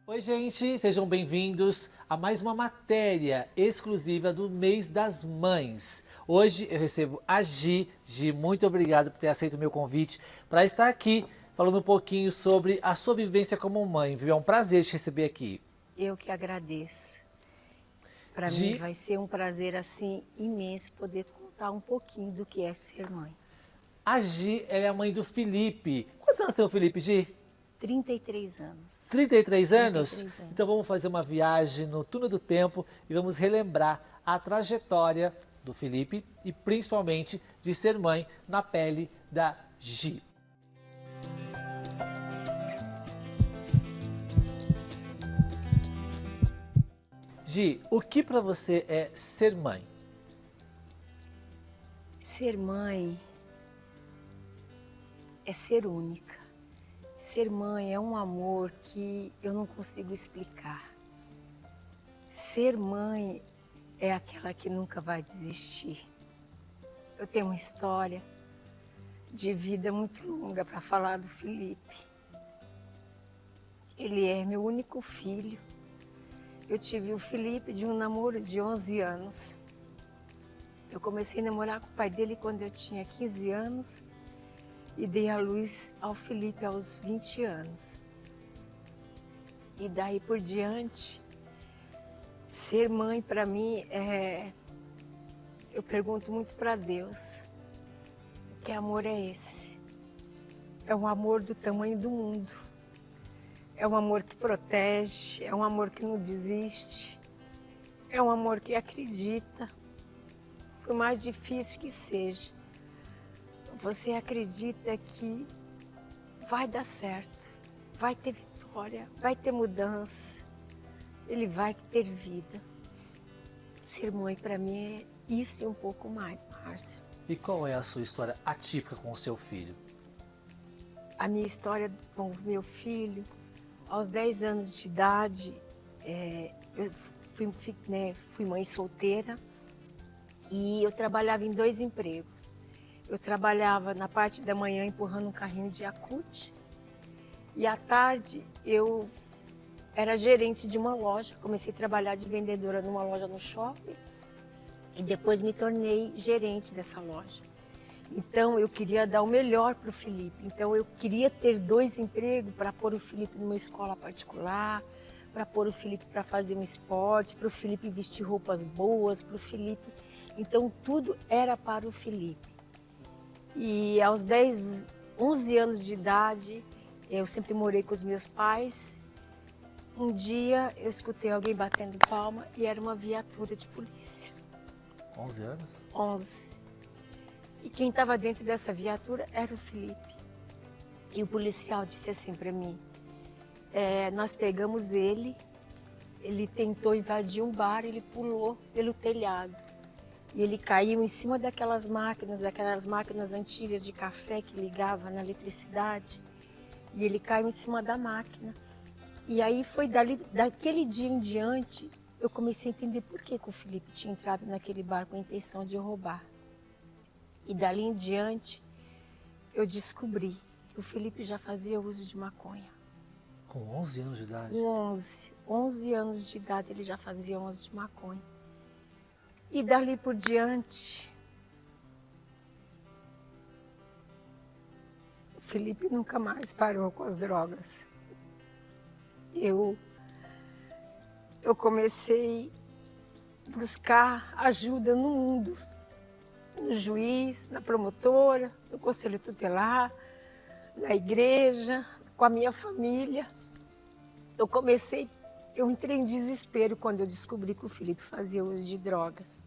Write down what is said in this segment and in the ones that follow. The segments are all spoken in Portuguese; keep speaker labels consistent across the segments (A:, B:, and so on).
A: Oi, gente, sejam bem-vindos a mais uma matéria exclusiva do Mês das Mães. Hoje eu recebo a Gi. Gi, muito obrigado por ter aceito o meu convite para estar aqui falando um pouquinho sobre a sua vivência como mãe, viu? É um prazer te receber aqui.
B: Eu que agradeço. Para mim
A: Gi,
B: vai ser um prazer assim imenso poder contar um pouquinho do que é ser mãe.
A: a Gi, ela é a mãe do Felipe. Quantos anos tem o Felipe, Gi?
B: 33 anos.
A: 33 anos?
B: 33
A: Então vamos
B: anos.
A: fazer uma viagem no túnel do tempo e vamos relembrar a trajetória do Felipe e principalmente de ser mãe na pele da Gi. Gi, o que para você é ser mãe?
B: Ser mãe é ser única. Ser mãe é um amor que eu não consigo explicar. Ser mãe é aquela que nunca vai desistir. Eu tenho uma história de vida muito longa para falar do Felipe. Ele é meu único filho. Eu tive o Felipe de um namoro de 11 anos. Eu comecei a namorar com o pai dele quando eu tinha 15 anos e dei à luz ao Felipe aos 20 anos. E daí por diante, ser mãe para mim é... Eu pergunto muito para Deus, que amor é esse? É um amor do tamanho do mundo. É um amor que protege, é um amor que não desiste, é um amor que acredita, por mais difícil que seja. Você acredita que vai dar certo, vai ter vitória, vai ter mudança, ele vai ter vida. Ser mãe para mim é isso e um pouco mais, Márcio.
A: E qual é a sua história atípica com o seu filho?
B: A minha história com o meu filho, aos 10 anos de idade, eu fui mãe solteira e eu trabalhava em 2 empregos. Eu trabalhava na parte da manhã empurrando um carrinho de Yakult e à tarde eu era gerente de uma loja. Comecei a trabalhar de vendedora numa loja no shopping e depois me tornei gerente dessa loja. Então, eu queria dar o melhor para o Felipe. Então, eu queria ter 2 empregos para pôr o Felipe numa escola particular, para pôr o Felipe para fazer um esporte, para o Felipe vestir roupas boas, para o Felipe... Então, tudo era para o Felipe. E aos 11 anos de idade, eu sempre morei com os meus pais. Um dia, eu escutei alguém batendo palma e era uma viatura de polícia.
A: 11 anos?
B: 11. E quem estava dentro dessa viatura era o Felipe. E o policial disse assim para mim, nós pegamos ele tentou invadir um bar, ele pulou pelo telhado. E ele caiu em cima daquelas máquinas antigas de café que ligava na eletricidade. E ele caiu em cima da máquina. E aí foi daquele dia em diante, eu comecei a entender por que o Felipe tinha entrado naquele bar com a intenção de roubar. E dali em diante, eu descobri que o Felipe já fazia uso de maconha.
A: Com 11 anos de idade?
B: Com 11 anos de idade, ele já fazia uso de maconha. E dali por diante, o Felipe nunca mais parou com as drogas. Eu comecei a buscar ajuda no mundo. No juiz, na promotora, no conselho tutelar, na igreja, com a minha família. Eu entrei em desespero quando eu descobri que o Felipe fazia uso de drogas.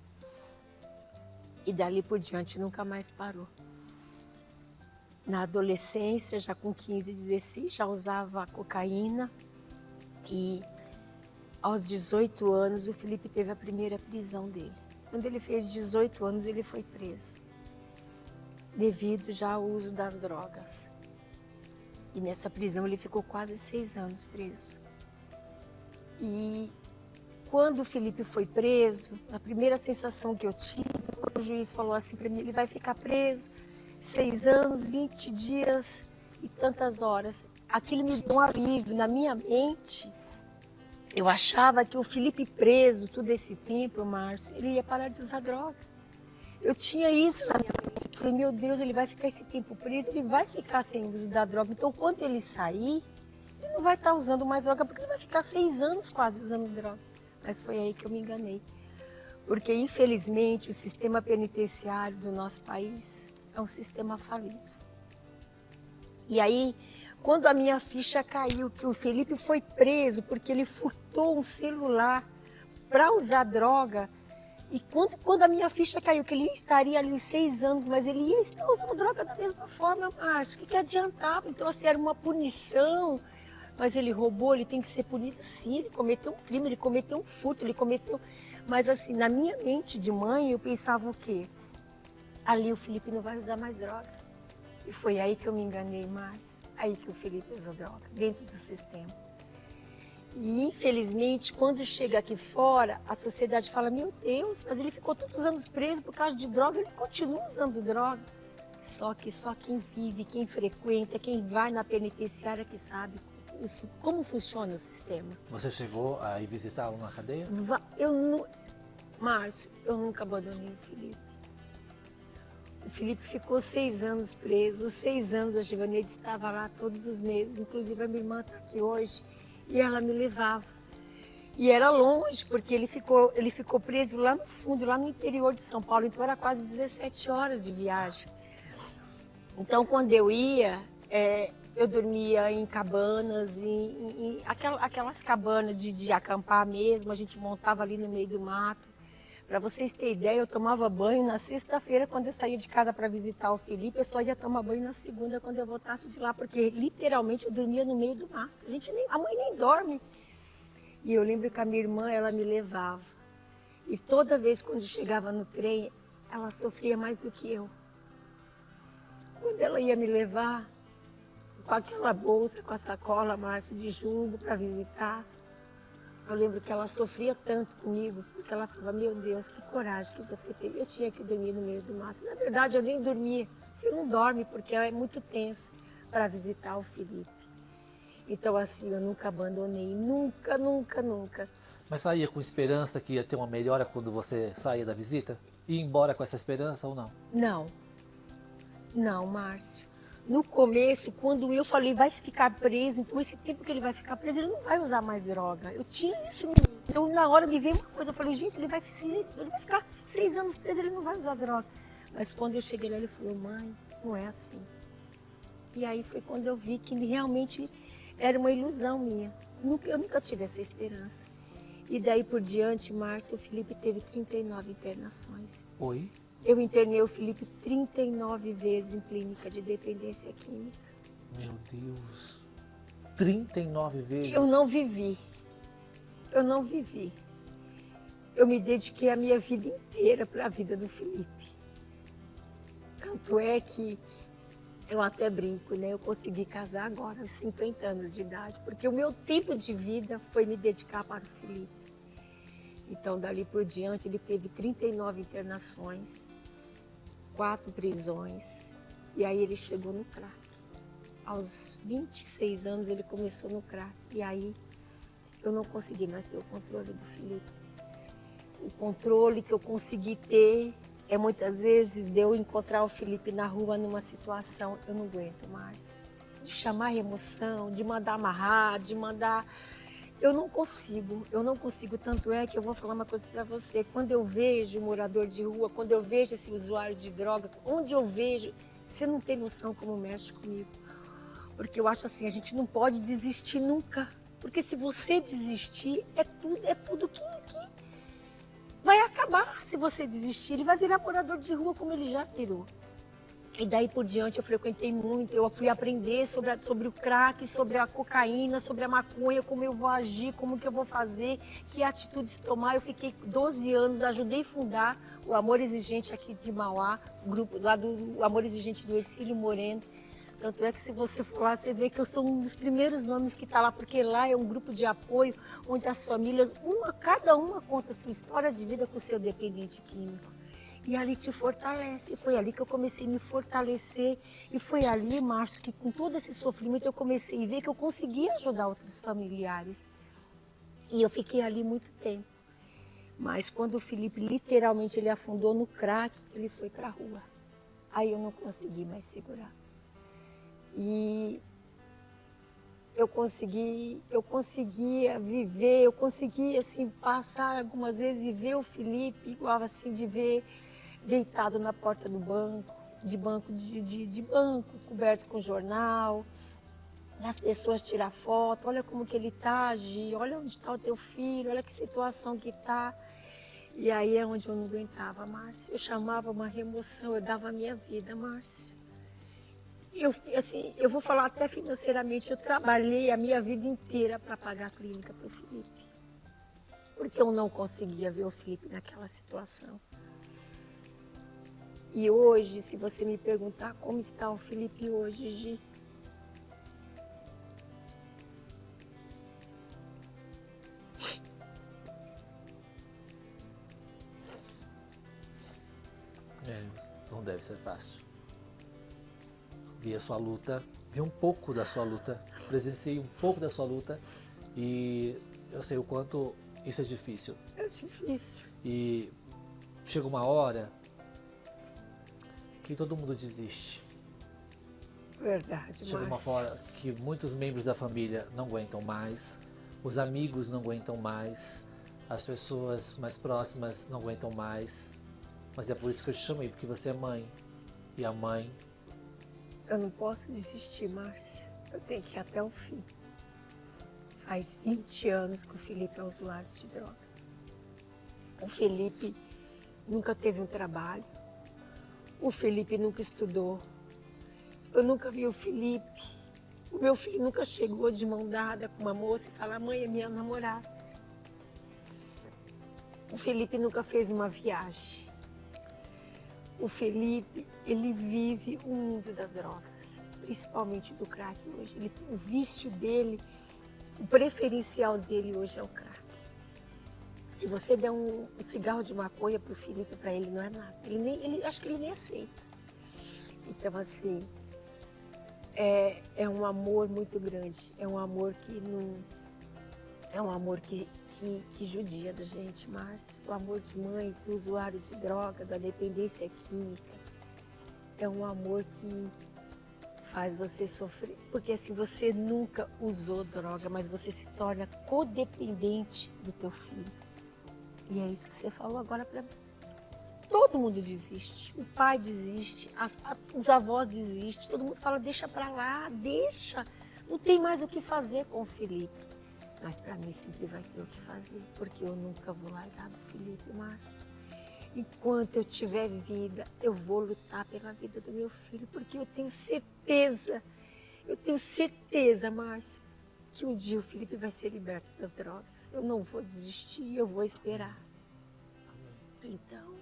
B: E dali por diante nunca mais parou. Na adolescência, já com 15, 16, já usava cocaína. E aos 18 anos, o Felipe teve a primeira prisão dele. Quando ele fez 18 anos, ele foi preso, devido já ao uso das drogas. E nessa prisão ele ficou quase 6 anos preso. E quando o Felipe foi preso, a primeira sensação que eu tive, o juiz falou assim para mim, ele vai ficar preso 6 anos, 20 dias e tantas horas. Aquilo me deu um alívio na minha mente. Eu achava que o Felipe preso todo esse tempo, Márcio, ele ia parar de usar droga. Eu tinha isso na minha mente. Eu falei, meu Deus, ele vai ficar esse tempo preso, ele vai ficar sem uso da droga. Então, quando ele sair, ele não vai estar usando mais droga, porque ele vai ficar 6 anos quase usando droga. Mas foi aí que eu me enganei. Porque, infelizmente, o sistema penitenciário do nosso país é um sistema falido. E aí, quando a minha ficha caiu, que o Felipe foi preso porque ele furtou um celular para usar droga, e quando a minha ficha caiu, que ele estaria ali 6 anos, mas ele ia estar usando droga da mesma forma, Márcio, o que adiantava? Então, assim, era uma punição, mas ele roubou, ele tem que ser punido sim, ele cometeu um crime, ele cometeu um furto, ele cometeu... Mas, assim, na minha mente de mãe, eu pensava o quê? Ali o Felipe não vai usar mais droga. E foi aí que eu me enganei, Márcio. Aí que o Felipe usou droga, dentro do sistema. E, infelizmente, quando chega aqui fora, a sociedade fala, meu Deus, mas ele ficou tantos anos preso por causa de droga, ele continua usando droga. Só que só quem vive, quem frequenta, quem vai na penitenciária que sabe como funciona o sistema.
A: Você chegou a ir visitá-lo na cadeia?
B: Márcio, eu nunca abandonei o Felipe. O Felipe ficou 6 anos preso, 6 anos a Givaneide estava lá todos os meses, inclusive a minha irmã está aqui hoje, e ela me levava. E era longe, porque ele ficou preso lá no fundo, lá no interior de São Paulo, então era quase 17 horas de viagem. Então, quando eu ia, eu dormia em cabanas, aquelas cabanas de acampar mesmo, a gente montava ali no meio do mato. Para vocês terem ideia, eu tomava banho na sexta-feira, quando eu saía de casa para visitar o Felipe, eu só ia tomar banho na segunda, quando eu voltasse de lá, porque literalmente eu dormia no meio do mato. A mãe nem dorme. E eu lembro que a minha irmã, ela me levava. E toda vez quando chegava no trem, ela sofria mais do que eu. Quando ela ia me levar, com aquela bolsa, com a sacola, Márcio, de jumbo para visitar, eu lembro que ela sofria tanto comigo, porque ela falava, meu Deus, que coragem que você teve. Eu tinha que dormir no meio do mato. Na verdade, eu nem dormia. Você não dorme, porque é muito tenso para visitar o Felipe. Então, assim, eu nunca abandonei. Nunca, nunca, nunca.
A: Mas saía com esperança que ia ter uma melhora quando você saía da visita? Ia embora com essa esperança ou não?
B: Não. Não, Márcio. No começo, quando eu falei, vai ficar preso, então esse tempo que ele vai ficar preso, ele não vai usar mais droga. Eu tinha isso em mim. Então, na hora me veio uma coisa, eu falei, gente, ele vai ficar 6 anos preso, ele não vai usar droga. Mas quando eu cheguei lá, ele falou, mãe, não é assim. E aí foi quando eu vi que realmente era uma ilusão minha. Eu nunca tive essa esperança. E daí por diante, Márcio, o Felipe teve 39 internações.
A: Oi?
B: Eu internei o Felipe 39 vezes em clínica de dependência química.
A: Meu Deus. 39 vezes?
B: Eu não vivi. Eu não vivi. Eu me dediquei a minha vida inteira para a vida do Felipe. Tanto é que eu até brinco, né? Eu consegui casar agora, aos 50 anos de idade, porque o meu tempo de vida foi me dedicar para o Felipe. Então, dali por diante, ele teve 39 internações, 4 prisões, e aí ele chegou no crack. Aos 26 anos, ele começou no crack, e aí eu não consegui mais ter o controle do Felipe. O controle que eu consegui ter muitas vezes de eu encontrar o Felipe na rua numa situação, eu não aguento mais. De chamar emoção, de mandar amarrar, de mandar... Eu não consigo, tanto é que eu vou falar uma coisa para você, quando eu vejo um morador de rua, quando eu vejo esse usuário de droga, onde eu vejo, você não tem noção como mexe comigo. Porque eu acho assim, a gente não pode desistir nunca, porque se você desistir, é tudo que vai acabar. Se você desistir, ele vai virar morador de rua como ele já virou. E daí por diante eu frequentei muito, eu fui aprender sobre o crack, sobre a cocaína, sobre a maconha, como eu vou agir, como que eu vou fazer, que atitudes tomar. Eu fiquei 12 anos, ajudei a fundar o Amor Exigente aqui de Mauá, o grupo lá do Amor Exigente do Ercílio Moreno. Tanto é que se você for lá, você vê que eu sou um dos primeiros nomes que está lá, porque lá é um grupo de apoio, onde as famílias, cada uma conta a sua história de vida com o seu dependente químico. E ali te fortalece. E foi ali que eu comecei a me fortalecer. E foi ali, Márcio, que com todo esse sofrimento eu comecei a ver que eu conseguia ajudar outros familiares. E eu fiquei ali muito tempo. Mas quando o Felipe literalmente ele afundou no crack, ele foi para a rua. Aí eu não consegui mais segurar. E eu conseguia viver, eu conseguia assim, passar algumas vezes e ver o Felipe, igual assim, de ver deitado na porta do banco, de banco, coberto com jornal, as pessoas tirar foto, olha como que ele está, Gi, olha onde está o teu filho, olha que situação que está. E aí é onde eu não aguentava, Márcia. Eu chamava uma remoção, eu dava a minha vida, Márcia. Eu vou falar até financeiramente, eu trabalhei a minha vida inteira para pagar a clínica para o Felipe. Porque eu não conseguia ver o Felipe naquela situação. E hoje, se você me perguntar como está o Felipe hoje, Gi,
A: Não deve ser fácil. Vi a sua luta, vi um pouco da sua luta, presenciei um pouco da sua luta e eu sei o quanto isso é difícil.
B: é difícil.
A: E chega uma hora que todo mundo desiste.
B: Verdade,
A: Chega uma
B: Márcia.
A: hora que muitos membros da família não aguentam mais, os amigos não aguentam mais, as pessoas mais próximas não aguentam mais. Mas é por isso que eu te chamei, porque você é mãe. E a mãe...
B: Eu não posso desistir, Márcia. Eu tenho que ir até o fim. Faz 20 anos que o Felipe é usuário de droga. O Felipe nunca teve um trabalho. O Felipe nunca estudou. Eu nunca vi o Felipe. O meu filho nunca chegou de mão dada com uma moça e falou: mãe, é minha namorada. O Felipe nunca fez uma viagem. O Felipe, ele vive o mundo das drogas, principalmente do crack hoje. O vício dele, o preferencial dele hoje é o crack. Se você der um cigarro de maconha pro Felipe, para ele não é nada. Acho que ele nem aceita. Então, assim, é um amor muito grande. É um amor que não... É um amor que judia da gente, Márcio. O amor de mãe, do usuário de droga, da dependência química. É um amor que faz você sofrer. Porque assim, você nunca usou droga, mas você se torna codependente do teu filho. E é isso que você falou agora para mim. Todo mundo desiste. O pai desiste, os avós desistem. Todo mundo fala, deixa para lá, deixa. Não tem mais o que fazer com o Felipe. Mas para mim sempre vai ter o que fazer, porque eu nunca vou largar do Felipe, Márcio. Enquanto eu tiver vida, eu vou lutar pela vida do meu filho, porque eu tenho certeza, Márcio, que um dia o Felipe vai ser liberto das drogas. Eu não vou desistir, eu vou esperar. Então,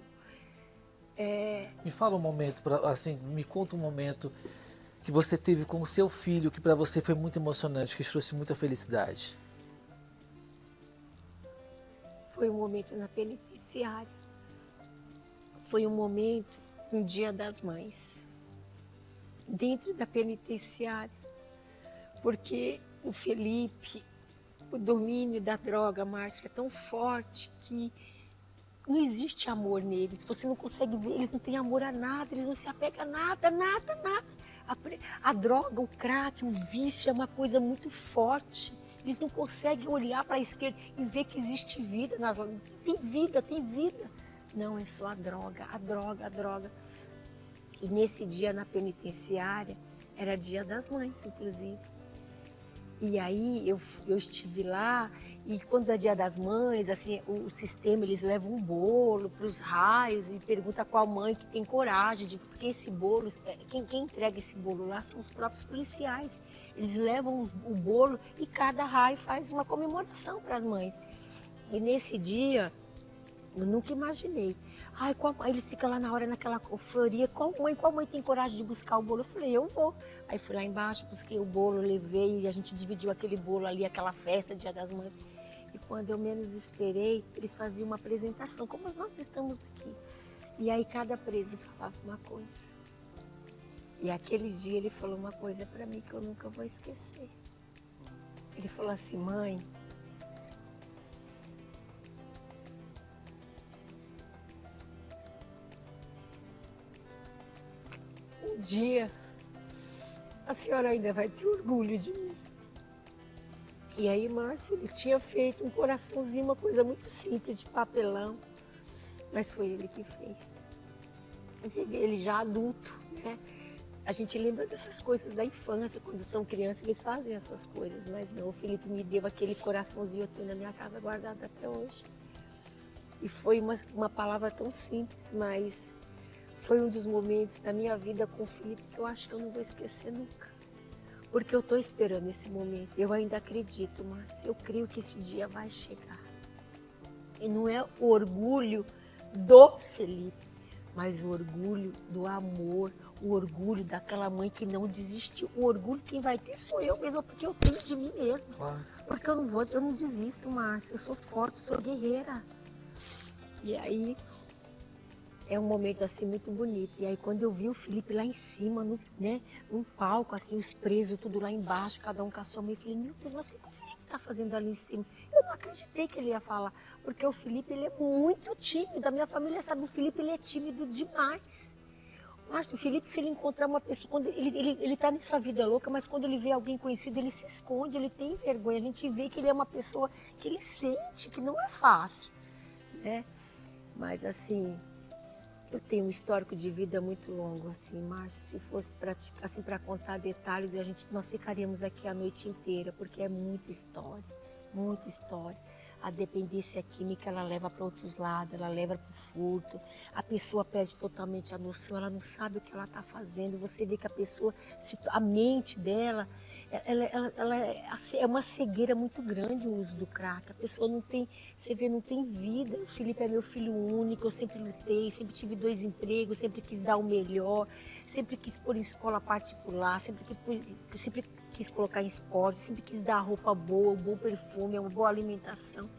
A: Me fala um momento, assim, me conta um momento que você teve com o seu filho, que para você foi muito emocionante, que trouxe muita felicidade.
B: foi um momento na penitenciária. Foi um momento no Dia das Mães, dentro da penitenciária, porque o Felipe, o domínio da droga, Márcio, é tão forte que não existe amor neles. Você não consegue ver, eles não têm amor a nada, eles não se apegam a nada, nada, nada. A droga, o crack, o vício é uma coisa muito forte. Eles não conseguem olhar para a esquerda e ver que existe vida nas... Tem vida, tem vida. Não, é só a droga, a droga, a droga. E nesse dia na penitenciária, era Dia das Mães, inclusive. E aí eu estive lá, e quando é Dia das Mães, assim, o sistema, eles levam um bolo para os raios e pergunta qual mãe que tem coragem, porque esse bolo, quem entrega esse bolo lá são os próprios policiais. Eles levam o bolo e cada raio faz uma comemoração para as mães. E nesse dia, eu nunca imaginei. Aí eles ficam lá na hora, naquela euforia, qual mãe tem coragem de buscar o bolo? Eu falei, eu vou. Aí fui lá embaixo, busquei o bolo, levei e a gente dividiu aquele bolo ali, aquela festa, Dia das Mães. E quando eu menos esperei, eles faziam uma apresentação, como nós estamos aqui. E aí cada preso falava uma coisa. E aquele dia ele falou uma coisa para mim que eu nunca vou esquecer. Ele falou assim, mãe, dia a senhora ainda vai ter orgulho de mim. E aí, Márcio, ele tinha feito um coraçãozinho, uma coisa muito simples, de papelão, mas foi ele que fez. Você vê ele já adulto, né? A gente lembra dessas coisas da infância, quando são crianças, eles fazem essas coisas, mas não, o Felipe me deu aquele coraçãozinho, eu tenho na minha casa guardado até hoje. E foi uma palavra tão simples, mas foi um dos momentos da minha vida com o Felipe que eu acho que eu não vou esquecer nunca. Porque eu estou esperando esse momento. Eu ainda acredito, Márcio. Eu creio que esse dia vai chegar. E não é o orgulho do Felipe, mas o orgulho do amor, o orgulho daquela mãe que não desistiu. O orgulho quem vai ter sou eu mesma, porque eu tenho de mim mesma.
A: Claro.
B: Porque eu não desisto, Márcio. Eu sou forte, sou guerreira. E aí é um momento assim muito bonito. E aí quando eu vi o Felipe lá em cima, num palco, assim, os presos, tudo lá embaixo, cada um com a sua mãe, eu falei, meu Deus, mas o que o Felipe está fazendo ali em cima? Eu não acreditei que ele ia falar, porque o Felipe, ele é muito tímido. A minha família sabe, o Felipe, ele é tímido demais. Márcio, o Felipe, se ele encontrar uma pessoa, quando ele tá nessa vida louca, mas quando ele vê alguém conhecido, ele se esconde, ele tem vergonha. A gente vê que ele é uma pessoa que ele sente que não é fácil, né? Mas assim, eu tenho um histórico de vida muito longo, assim, Márcio. Se fosse assim, para contar detalhes, nós ficaríamos aqui a noite inteira, porque é muita história, muita história. A dependência química, ela leva para outros lados, ela leva para o furto. A pessoa perde totalmente a noção, ela não sabe o que ela está fazendo. Você vê que a pessoa, a mente dela, ela é uma cegueira muito grande, o uso do crack. A pessoa não tem, você vê, não tem vida. O Felipe é meu filho único, eu sempre lutei, sempre tive 2 empregos, sempre quis dar o melhor, sempre quis pôr em escola particular, sempre quis colocar em esporte, sempre quis dar roupa boa, um bom perfume, uma boa alimentação.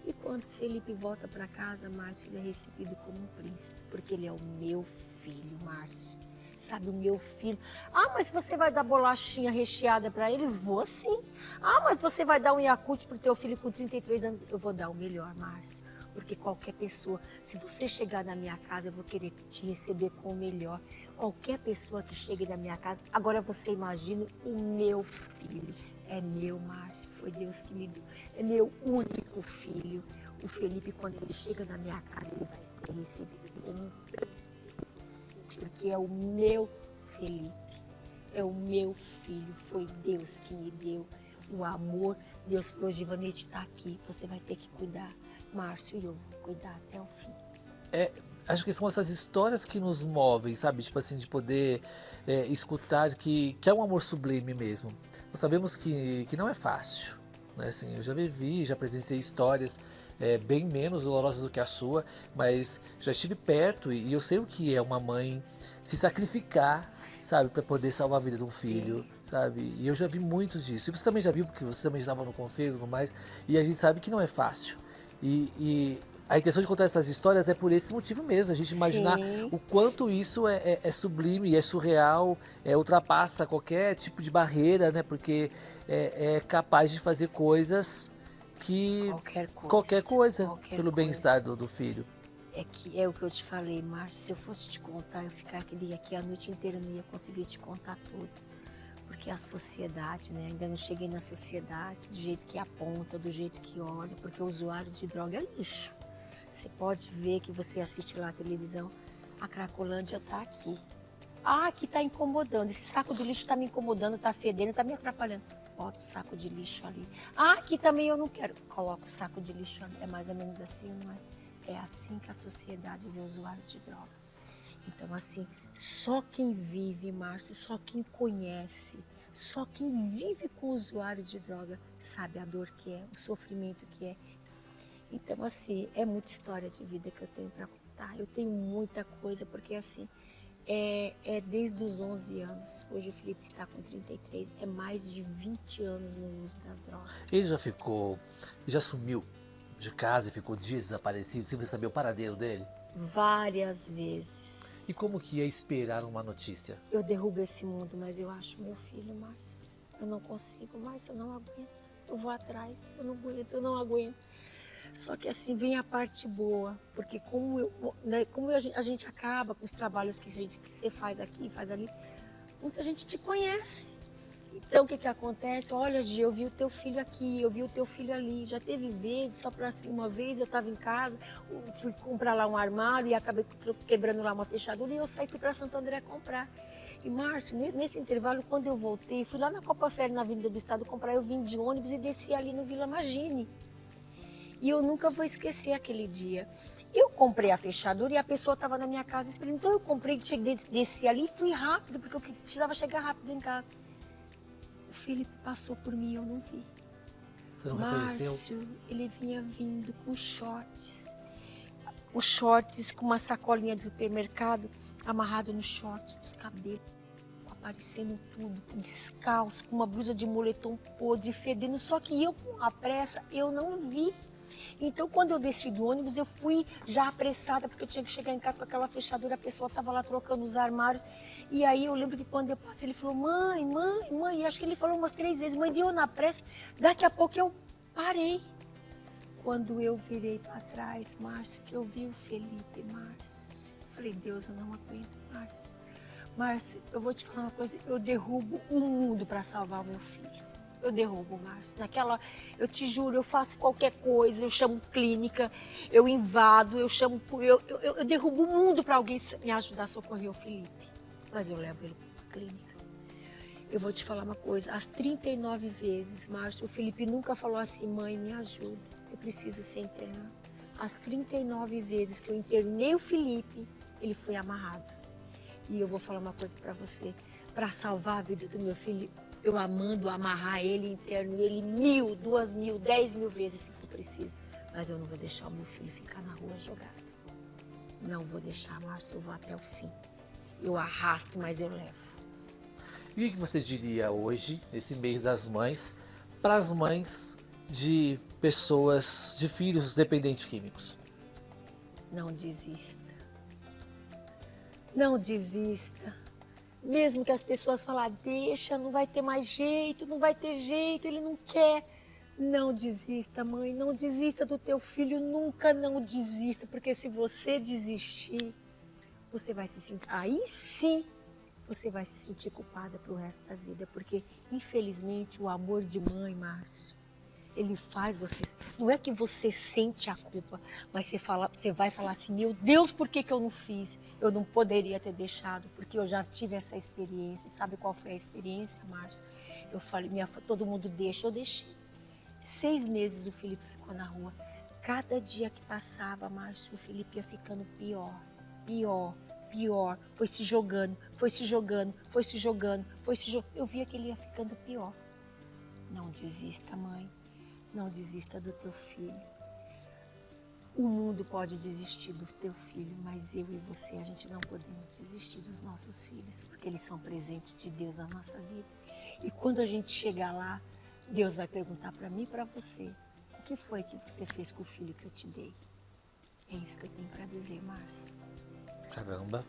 B: E quando o Felipe volta para casa, Márcio, ele é recebido como um príncipe, porque ele é o meu filho, Márcio. Sabe, o meu filho. Ah, mas você vai dar bolachinha recheada para ele? Vou sim. Ah, mas você vai dar um Yakult pro teu filho com 33 anos? Eu vou dar o melhor, Márcio. Porque qualquer pessoa, se você chegar na minha casa, eu vou querer te receber com o melhor. Qualquer pessoa que chegue na minha casa, agora você imagina o meu filho. É meu, Márcio, foi Deus que me deu. É meu único filho. O Felipe, quando ele chega na minha casa, ele vai ser recebido como um príncipe. Porque é o meu Felipe, é o meu filho, foi Deus que me deu o amor. Deus falou, Givanete está aqui, você vai ter que cuidar, Márcio, e eu vou cuidar até o fim.
A: Acho que são essas histórias que nos movem, sabe? Tipo assim, de poder escutar que é um amor sublime mesmo. Nós sabemos que não é fácil, né? Assim, eu já vivi, já presenciei histórias bem menos dolorosas do que a sua, mas já estive perto e eu sei o que é uma mãe se sacrificar, sabe? Para poder salvar a vida de um filho,
B: Sim.
A: sabe? E eu já vi muito disso. E você também já viu, porque você também estava no conselho e tudo mais, e a gente sabe que não é fácil. E a intenção de contar essas histórias é por esse motivo mesmo, a gente imaginar
B: Sim.
A: o quanto isso é sublime, é surreal, ultrapassa qualquer tipo de barreira, né? Porque é capaz de fazer coisas que qualquer coisa pelo bem-estar do filho.
B: É o que eu te falei, Márcio, se eu fosse te contar, eu ficaria aqui a noite inteira, eu não ia conseguir te contar tudo. Porque a sociedade, né? Ainda não cheguei na sociedade, do jeito que aponta, do jeito que olha, porque o usuário de droga é lixo. Você pode ver que você assiste lá a televisão, a Cracolândia está aqui. Ah, aqui está incomodando, esse saco de lixo está me incomodando, está fedendo, está me atrapalhando. Bota o saco de lixo ali. Ah, aqui também eu não quero. Coloca o saco de lixo ali. É mais ou menos assim, não é? É assim que a sociedade vê o usuário de droga. Então, assim, só quem vive, Márcio, só quem conhece, só quem vive com o usuário de droga sabe a dor que é, o sofrimento que é. Então, assim, é muita história de vida que eu tenho para contar. Eu tenho muita coisa, porque, assim, desde os 11 anos. Hoje o Felipe está com 33, é mais de 20 anos no uso das drogas.
A: Ele já sumiu de casa e ficou dias desaparecido, sem você saber o paradeiro dele?
B: Várias vezes.
A: E como que ia esperar uma notícia?
B: Eu derrubo esse mundo, mas eu acho meu filho, Márcio. Eu não consigo, Márcio, eu não aguento. Eu vou atrás, eu não aguento, eu não aguento. Só que assim vem a parte boa, porque como a gente acaba com os trabalhos que você faz aqui, faz ali, muita gente te conhece. Então, o que acontece? Olha, Gi, eu vi o teu filho aqui, eu vi o teu filho ali. Já teve vezes, só para assim, uma vez eu estava em casa, fui comprar lá um armário e acabei quebrando lá uma fechadura e eu saí, fui para Santo André comprar. E, Márcio, nesse intervalo, quando eu voltei, fui lá na Copa Ferro, na Avenida do Estado, comprar, eu vim de ônibus e desci ali no Vila Magine. E eu nunca vou esquecer aquele dia. Eu comprei a fechadura e a pessoa estava na minha casa esperando. Então, eu comprei, cheguei, desci ali e fui rápido, porque eu precisava chegar rápido em casa. O Felipe passou por mim, eu não vi.
A: Você não reconheceu?
B: Márcio, ele vinha vindo com shorts. Os shorts com uma sacolinha de supermercado amarrado nos shorts, nos cabelos, aparecendo tudo, descalço, com uma blusa de moletom podre, fedendo. Só que eu, com a pressa, eu não vi. Então, quando eu desci do ônibus, eu fui já apressada, porque eu tinha que chegar em casa com aquela fechadura, a pessoa estava lá trocando os armários. E aí eu lembro que quando eu passei, ele falou, mãe, mãe, mãe. E acho que ele falou umas 3 vezes, mãe, e eu na pressa. Daqui a pouco eu parei. Quando eu virei para trás, Márcio, que eu vi o Felipe, Márcio. Eu falei, Deus, eu não aguento, Márcio. Márcio, eu vou te falar uma coisa, eu derrubo o mundo para salvar o meu filho. Eu derrubo, Márcio. Eu te juro, eu faço qualquer coisa, eu chamo clínica, eu invado, eu derrubo o mundo para alguém me ajudar a socorrer o Felipe. Mas eu levo ele para a clínica. Eu vou te falar uma coisa, as 39 vezes, Márcio, o Felipe nunca falou assim, mãe, me ajuda, eu preciso ser internado. As 39 vezes que eu internei o Felipe, ele foi amarrado. E eu vou falar uma coisa para você, para salvar a vida do meu filho, eu mando amarrar ele interno, ele 1.000, 2.000, 10.000 vezes se for preciso. Mas eu não vou deixar o meu filho ficar na rua jogado. Não vou deixar, Márcio, eu vou até o fim. Eu arrasto, mas eu levo.
A: E o que você diria hoje, nesse mês das mães, para as mães de pessoas, de filhos dependentes químicos?
B: Não desista. Não desista. Mesmo que as pessoas falem, deixa, não vai ter mais jeito, não vai ter jeito, ele não quer. Não desista, mãe, não desista do teu filho, nunca não desista, porque se você desistir, você vai se sentir, aí sim, você vai se sentir culpada pro resto da vida, porque infelizmente o amor de mãe, Márcio, ele faz você, não é que você sente a culpa, mas você vai falar assim, meu Deus, por que eu não fiz? Eu não poderia ter deixado, porque eu já tive essa experiência. Sabe qual foi a experiência, Márcio? Eu falei, todo mundo deixa, eu deixei. 6 meses o Felipe ficou na rua. Cada dia que passava, Márcio, o Felipe ia ficando pior, pior, pior. Foi se jogando, foi se jogando, foi se jogando, foi se jogando. Eu via que ele ia ficando pior. Não desista, mãe. Não desista do teu filho. O mundo pode desistir do teu filho, mas eu e você, a gente não podemos desistir dos nossos filhos, porque eles são presentes de Deus na nossa vida. E quando a gente chegar lá, Deus vai perguntar para mim e para você, o que foi que você fez com o filho que eu te dei? É isso que eu tenho para dizer, Márcio.
A: Caramba,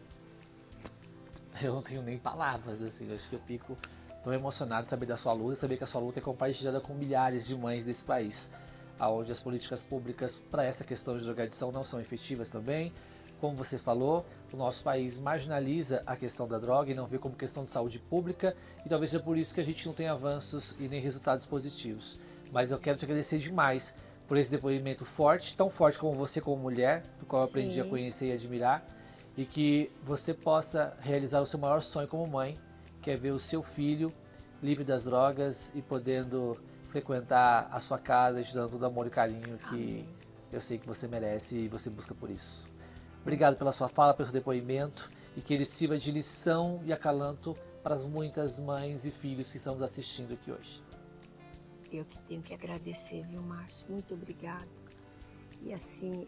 A: eu não tenho nem palavras, assim, eu acho que eu fico tão emocionado de saber da sua luta, saber que a sua luta é compartilhada com milhares de mães desse país, onde as políticas públicas para essa questão de drogadição não são efetivas também. Como você falou, o nosso país marginaliza a questão da droga e não vê como questão de saúde pública, e talvez seja por isso que a gente não tem avanços e nem resultados positivos. Mas eu quero te agradecer demais por esse depoimento forte, tão forte como você como mulher, do qual eu aprendi a conhecer e admirar, e que você possa realizar o seu maior sonho como mãe, que é ver o seu filho livre das drogas e podendo frequentar a sua casa, te dando todo o amor e carinho que eu sei que você merece e você busca por isso. Obrigado pela sua fala, pelo seu depoimento, e que ele sirva de lição e acalanto para as muitas mães e filhos que estão nos assistindo aqui hoje.
B: Eu que tenho que agradecer, viu, Márcio? Muito obrigada. E assim,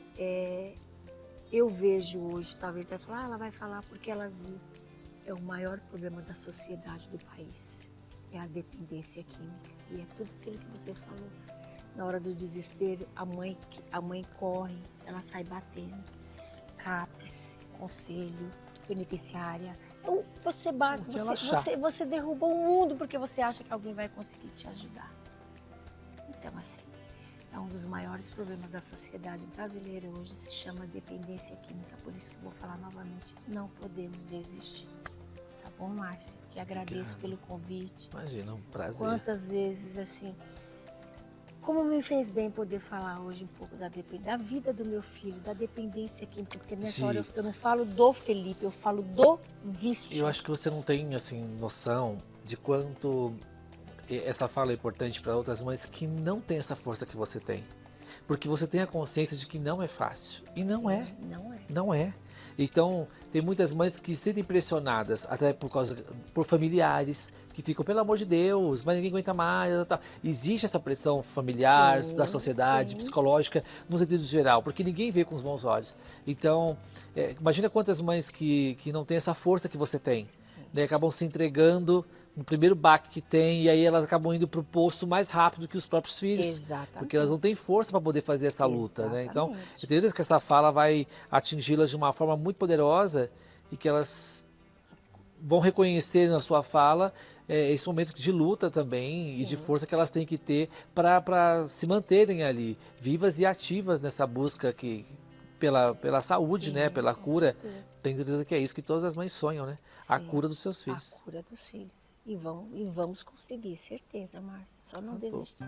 B: eu vejo hoje, talvez vai falar, ela vai falar porque ela viu. É o maior problema da sociedade do país. É a dependência química. E é tudo aquilo que você falou. Na hora do desespero, a mãe corre, ela sai batendo. CAPS, conselho, penitenciária. Então, você derruba o mundo porque você acha que alguém vai conseguir te ajudar. Então, assim, é um dos maiores problemas da sociedade brasileira hoje, se chama dependência química. Por isso que eu vou falar novamente, não podemos desistir. Tá bom, Márcio? Que agradeço pelo convite.
A: Imagina, um prazer.
B: Quantas vezes, assim, como me fez bem poder falar hoje um pouco da vida do meu filho, da dependência aqui, porque nessa hora eu não falo do Felipe, eu falo do vício.
A: Eu acho que você não tem, assim, noção de quanto essa fala é importante para outras mães que não têm essa força que você tem. Porque você tem a consciência de que não é fácil. E não
B: Sim,
A: é.
B: Não é.
A: Não é. Então, tem muitas mães que se sentem pressionadas, até por familiares, que ficam, pelo amor de Deus, mas ninguém aguenta mais. Existe essa pressão familiar,
B: Sim,
A: da sociedade,
B: sim.
A: psicológica, no sentido geral, porque ninguém vê com os bons olhos. Então, imagina quantas mães que não têm essa força que você tem, né? Acabam se entregando no primeiro baque que tem, e aí elas acabam indo para o poço mais rápido que os próprios filhos.
B: Exatamente.
A: Porque elas não têm força para poder fazer essa luta, né? Então,
B: Exatamente.
A: eu tenho certeza que essa fala vai atingi-las de uma forma muito poderosa e que elas vão reconhecer na sua fala esse momento de luta também e de força que elas têm que ter para se manterem ali, vivas e ativas nessa busca pela saúde,
B: Sim,
A: né? Pela
B: com
A: cura.
B: certeza.
A: Tenho certeza que é isso que todas as mães sonham, né? A
B: Sim,
A: cura dos seus filhos.
B: A cura dos filhos. E vamos conseguir, certeza, Márcio. Só não
A: Arrasou.
B: desistir.